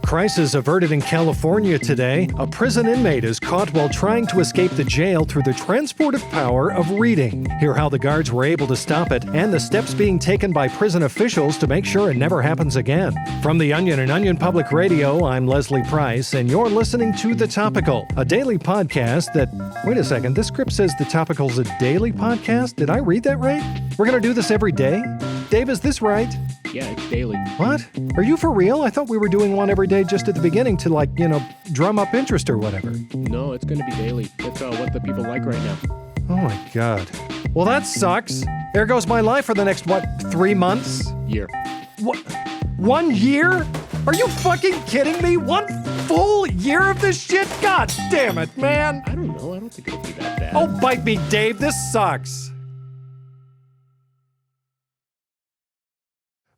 crisis averted in California today. A prison inmate is caught while trying to escape the jail through the transportive power of reading. Hear how the guards were able to stop it and the steps being taken by prison officials to make sure it never happens again. From The Onion and Onion Public Radio, I'm Leslie Price, and you're listening to The Topical, a daily podcast that... Wait a second, this script says The Topical's a daily podcast? Did I read that right? We're going to do this every day? Dave, is this right? Yeah, it's daily. What? Are you for real? I thought we were doing one every day just at the beginning to, drum up interest or whatever. No, it's going to be daily. That's what the people like right now. Oh my God. Well, that sucks. There goes my life for the next, 3 months? Year. What? 1 year? Are you fucking kidding me? 1 full year of this shit? God damn it, man. I don't know. I don't think it'll be that bad. Oh, bite me, Dave. This sucks.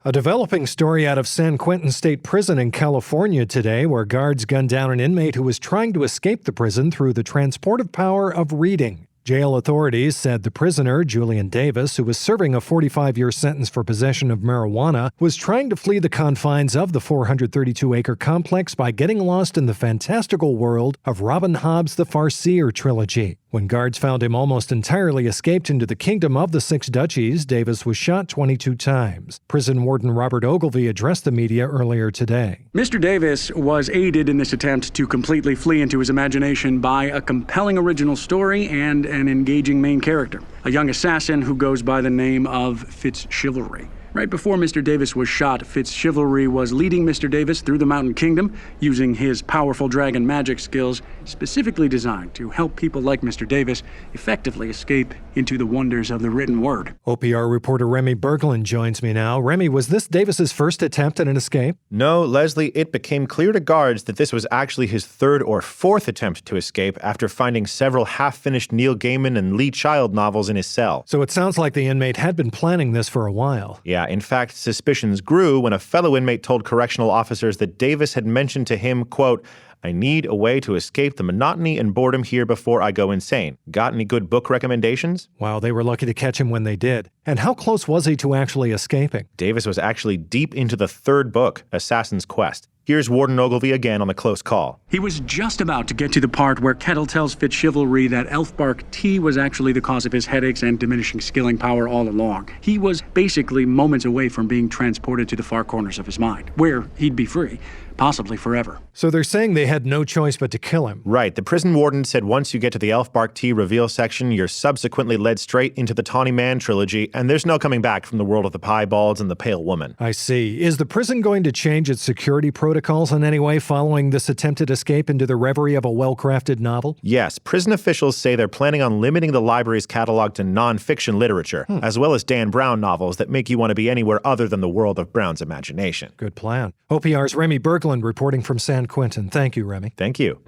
A developing story out of San Quentin State Prison in California today, where guards gunned down an inmate who was trying to escape the prison through the transportive power of reading. Jail authorities said the prisoner, Julian Davis, who was serving a 45-year sentence for possession of marijuana, was trying to flee the confines of the 432-acre complex by getting lost in the fantastical world of Robin Hobb's The Farseer trilogy. When guards found him almost entirely escaped into the kingdom of the Six Duchies, Davis was shot 22 times. Prison warden Robert Ogilvie addressed the media earlier today. Mr. Davis was aided in this attempt to completely flee into his imagination by a compelling original story and an engaging main character, a young assassin who goes by the name of Fitzchivalry. Right before Mr. Davis was shot, Fitzchivalry was leading Mr. Davis through the Mountain Kingdom using his powerful dragon magic skills specifically designed to help people like Mr. Davis effectively escape into the wonders of the written word. OPR reporter Remy Berglund joins me now. Remy, was this Davis's first attempt at an escape? No, Leslie, it became clear to guards that this was actually his third or fourth attempt to escape after finding several half-finished Neil Gaiman and Lee Child novels in his cell. So it sounds like the inmate had been planning this for a while. Yeah, in fact, suspicions grew when a fellow inmate told correctional officers that Davis had mentioned to him, quote, "I need a way to escape the monotony and boredom here before I go insane. Got any good book recommendations?" Wow, they were lucky to catch him when they did. And how close was he to actually escaping? Davis was actually deep into the third book, Assassin's Quest. Here's Warden Ogilvie again on the close call. He was just about to get to the part where Kettle tells Fitzchivalry that Elfbark tea was actually the cause of his headaches and diminishing skilling power all along. He was basically moments away from being transported to the far corners of his mind, where he'd be free, possibly forever. So they're saying they had no choice but to kill him. Right. The prison warden said once you get to the Elfbark tea reveal section, you're subsequently led straight into the Tawny Man trilogy, and there's no coming back from the world of the piebalds and the pale woman. I see. Is the prison going to change its security protocols in any way following this attempted escape into the reverie of a well-crafted novel? Yes. Prison officials say they're planning on limiting the library's catalog to non-fiction literature, as well as Dan Brown novels that make you want to be anywhere other than the world of Brown's imagination. Good plan. OPR's Remy Berglund reporting from San Quentin. Thank you, Remy. Thank you.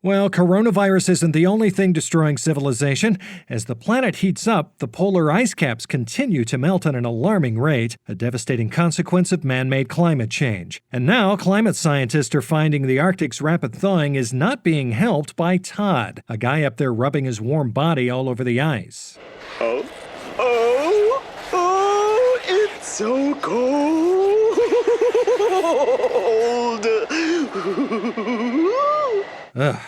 Well, coronavirus isn't the only thing destroying civilization. As the planet heats up, the polar ice caps continue to melt at an alarming rate, a devastating consequence of man-made climate change. And now, climate scientists are finding the Arctic's rapid thawing is not being helped by Todd, a guy up there rubbing his warm body all over the ice. Oh, it's so cold.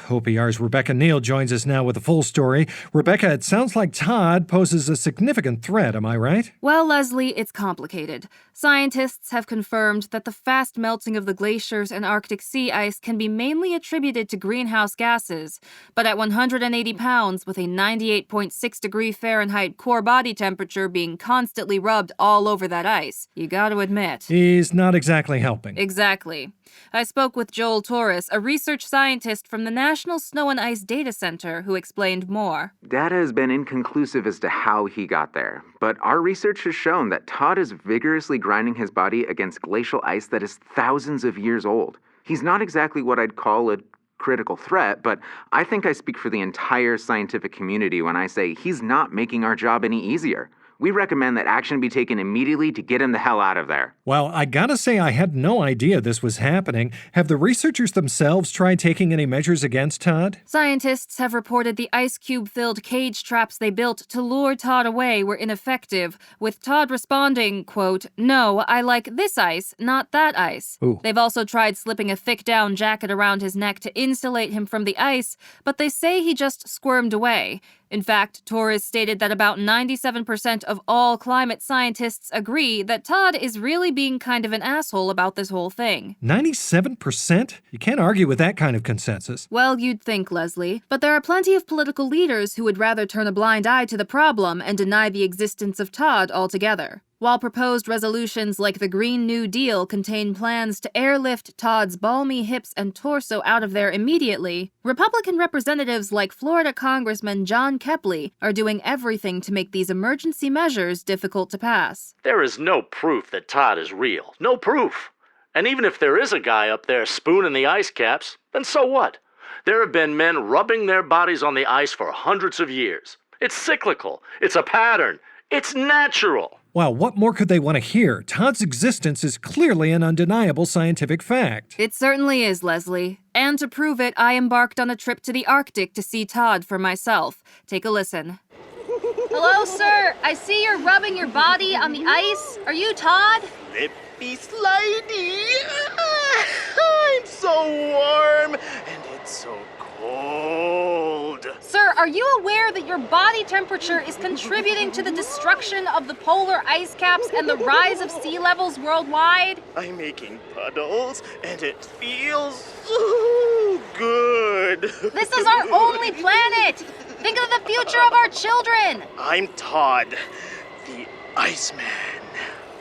OPR's Rebecca Neal joins us now with a full story. Rebecca, it sounds like Todd poses a significant threat, am I right? Well, Leslie, it's complicated. Scientists have confirmed that the fast melting of the glaciers and Arctic sea ice can be mainly attributed to greenhouse gases. But at 180 pounds, with a 98.6 degree Fahrenheit core body temperature being constantly rubbed all over that ice, you gotta admit. He's not exactly helping. Exactly. I spoke with Joel Torres, a research scientist from the National Snow and Ice Data Center, who explained more. Data has been inconclusive as to how he got there, but our research has shown that Todd is vigorously grinding his body against glacial ice that is thousands of years old. He's not exactly what I'd call a critical threat, but I think I speak for the entire scientific community when I say he's not making our job any easier. We recommend that action be taken immediately to get him the hell out of there. Well, I gotta say I had no idea this was happening. Have the researchers themselves tried taking any measures against Todd? Scientists have reported the ice cube-filled cage traps they built to lure Todd away were ineffective, with Todd responding, quote, "No, I like this ice, not that ice." Ooh. They've also tried slipping a thick down jacket around his neck to insulate him from the ice, but they say he just squirmed away. In fact, Torres stated that about 97% of all climate scientists agree that Todd is really being kind of an asshole about this whole thing. 97%? You can't argue with that kind of consensus. Well, you'd think, Leslie, but there are plenty of political leaders who would rather turn a blind eye to the problem and deny the existence of Todd altogether. While proposed resolutions like the Green New Deal contain plans to airlift Todd's balmy hips and torso out of there immediately, Republican representatives like Florida Congressman John Kepley are doing everything to make these emergency measures difficult to pass. There is no proof that Todd is real. No proof. And even if there is a guy up there spooning the ice caps, then so what? There have been men rubbing their bodies on the ice for hundreds of years. It's cyclical. It's a pattern. It's natural. Well, what more could they want to hear? Todd's existence is clearly an undeniable scientific fact. It certainly is, Leslie. And to prove it, I embarked on a trip to the Arctic to see Todd for myself. Take a listen. Hello, sir. I see you're rubbing your body on the ice. Are you Todd? Lippy slidey. I'm so warm and it's so cold. Sir, are you aware that your body temperature is contributing to the destruction of the polar ice caps and the rise of sea levels worldwide? I'm making puddles and it feels so good. This is our only planet! Think of the future of our children! I'm Todd, the Iceman.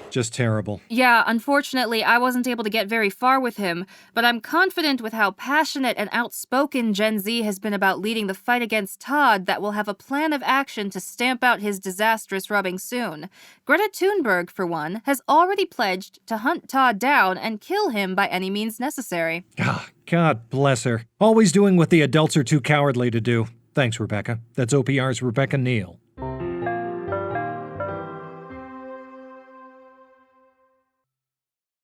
Just terrible. Yeah, unfortunately, I wasn't able to get very far with him, but I'm confident with how passionate and outspoken Gen Z has been about leading the fight against Todd that we'll have a plan of action to stamp out his disastrous rubbing soon. Greta Thunberg, for one, has already pledged to hunt Todd down and kill him by any means necessary. God bless her. Always doing what the adults are too cowardly to do. Thanks, Rebecca. That's OPR's Rebecca Neal.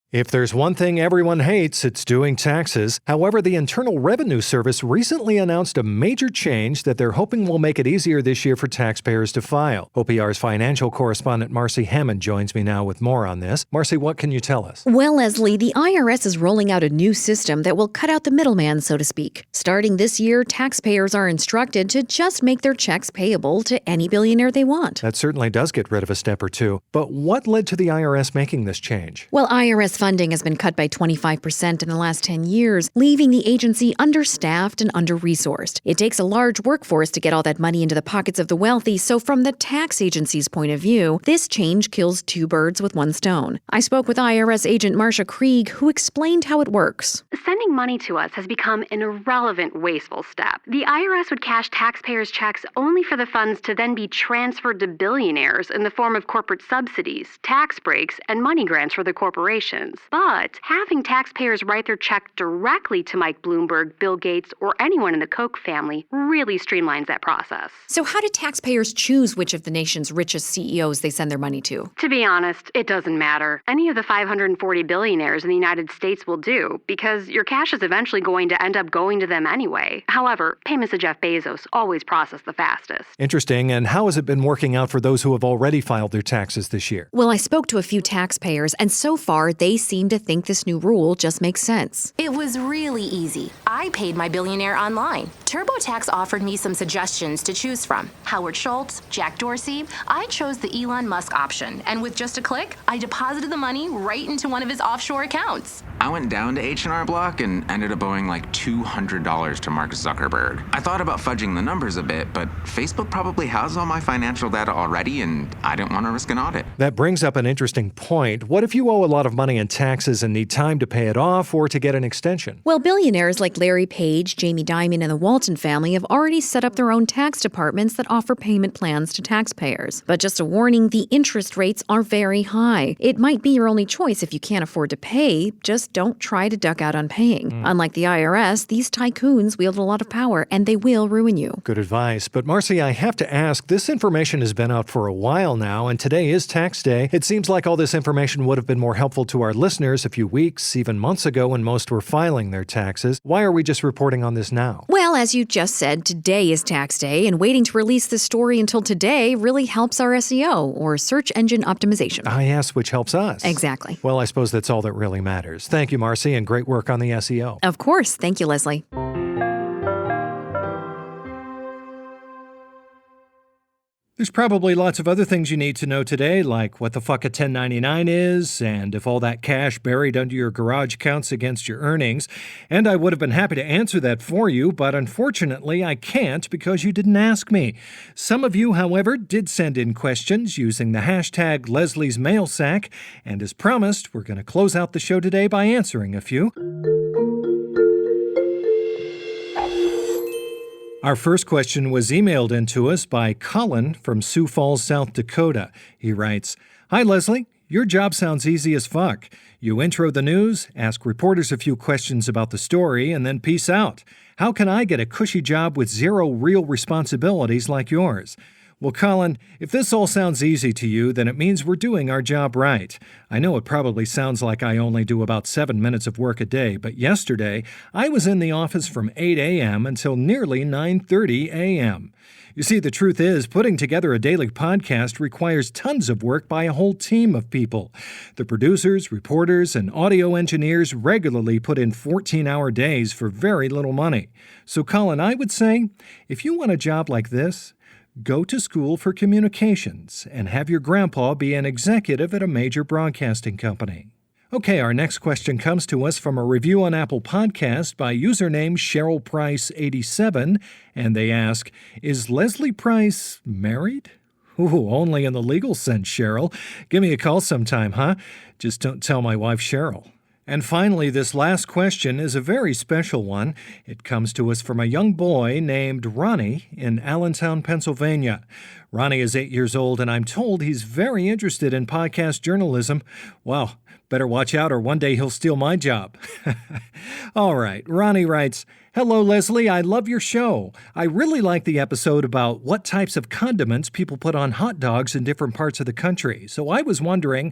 If there's one thing everyone hates, it's doing taxes. However, the Internal Revenue Service recently announced a major change that they're hoping will make it easier this year for taxpayers to file. OPR's financial correspondent Marcy Hammond joins me now with more on this. Marcy, what can you tell us? Well, Leslie, the IRS is rolling out a new system that will cut out the middleman, so to speak. Starting this year, taxpayers are instructed to just make their checks payable to any billionaire they want. That certainly does get rid of a step or two. But what led to the IRS making this change? Well, IRS funding has been cut by 25% in the last 10 years, leaving the agency understaffed and under-resourced. It takes a large workforce to get all that money into the pockets of the wealthy, so from the tax agency's point of view, this change kills two birds with one stone. I spoke with IRS agent Marcia Krieg, who explained how it works. Sending money to us has become an irrelevant, wasteful step. The IRS would cash taxpayers' checks only for the funds to then be transferred to billionaires in the form of corporate subsidies, tax breaks, and money grants for the corporations. But having taxpayers write their check directly to Mike Bloomberg, Bill Gates, or anyone in the Koch family really streamlines that process. So how do taxpayers choose which of the nation's richest CEOs they send their money to? To be honest, it doesn't matter. Any of the 540 billionaires in the United States will do, because your cash is eventually going to end up going to them anyway. However, payments to Jeff Bezos always process the fastest. Interesting. And how has it been working out for those who have already filed their taxes this year? Well, I spoke to a few taxpayers, and so far they seem to think this new rule just makes sense. It was really easy. I paid my billionaire online. TurboTax offered me some suggestions to choose from. Howard Schultz, Jack Dorsey. I chose the Elon Musk option, and with just a click, I deposited the money right into one of his offshore accounts. I went down to H&R Block and ended up owing like $200 to Mark Zuckerberg. I thought about fudging the numbers a bit, but Facebook probably has all my financial data already, and I didn't want to risk an audit. That brings up an interesting point. What if you owe a lot of money in taxes and need time to pay it off or to get an extension? Well, billionaires like Larry Page, Jamie Dimon, and the Walton family have already set up their own tax departments that offer payment plans to taxpayers. But just a warning, the interest rates are very high. It might be your only choice if you can't afford to pay. Just don't try to duck out on paying. Unlike the IRS, these tycoons wield a lot of power, and they will ruin you. Good advice. But Marcy, I have to ask, this information has been out for a while now, and today is tax day. It seems like all this information would have been more helpful to our listeners a few weeks, even months ago when most were filing their taxes. Why are we just reporting on this now? Well, as you just said, today is tax day, and waiting to release this story until today really helps our SEO, or search engine optimization. I asked, which helps us. Exactly. Well, I suppose that's all that really matters. Thank you, Marcy, and great work on the SEO. Of course. Thank you, Leslie. There's probably lots of other things you need to know today, like what the fuck a 1099 is, and if all that cash buried under your garage counts against your earnings. And I would have been happy to answer that for you, but unfortunately I can't because you didn't ask me. Some of you, however, did send in questions using the hashtag Leslie's Mail Sack, and as promised, we're going to close out the show today by answering a few. Our first question was emailed in to us by Colin from Sioux Falls, South Dakota. He writes, "Hi, Leslie. Your job sounds easy as fuck. You intro the news, ask reporters a few questions about the story, and then peace out. How can I get a cushy job with zero real responsibilities like yours?" Well, Colin, if this all sounds easy to you, then it means we're doing our job right. I know it probably sounds like I only do about 7 minutes of work a day, but yesterday I was in the office from 8 a.m. until nearly 9:30 a.m. You see, the truth is, putting together a daily podcast requires tons of work by a whole team of people. The producers, reporters, and audio engineers regularly put in 14-hour days for very little money. So, Colin, I would say, if you want a job like this, go to school for communications and have your grandpa be an executive at a major broadcasting company. Okay, our next question comes to us from a review on Apple Podcast by username Cheryl Price 87, and they ask, "Is Leslie Price married?" Ooh, only in the legal sense, Cheryl. Give me a call sometime, huh? Just don't tell my wife Cheryl. And finally, this last question is a very special one. It comes to us from a young boy named Ronnie in Allentown, Pennsylvania. Ronnie is 8 years old, and I'm told he's very interested in podcast journalism. Well, better watch out or one day he'll steal my job. All right, Ronnie writes, "Hello, Leslie. I love your show. I really like the episode about what types of condiments people put on hot dogs in different parts of the country. So I was wondering,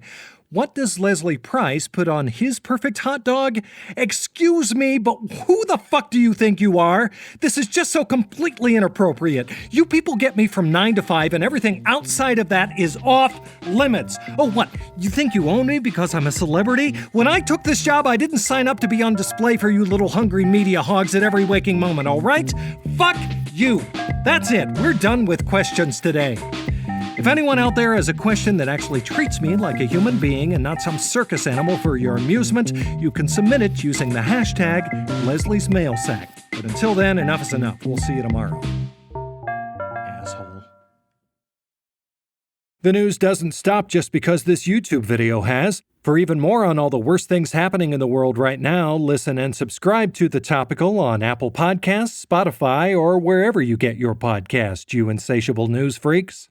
what does Leslie Price put on his perfect hot dog? Excuse me, but who the fuck do you think you are? This is just so completely inappropriate. You people get me from 9 to 5, and everything outside of that is off limits. Oh, what? You think you own me because I'm a celebrity? When I took this job, I didn't sign up to be on display for you little hungry media hogs at every waking moment, all right? Fuck you. That's it. We're done with questions today. If anyone out there has a question that actually treats me like a human being and not some circus animal for your amusement, you can submit it using the hashtag Leslie's Mail Sack. But until then, enough is enough. We'll see you tomorrow. Asshole. The news doesn't stop just because this YouTube video has. For even more on all the worst things happening in the world right now, listen and subscribe to The Topical on Apple Podcasts, Spotify, or wherever you get your podcasts, you insatiable news freaks.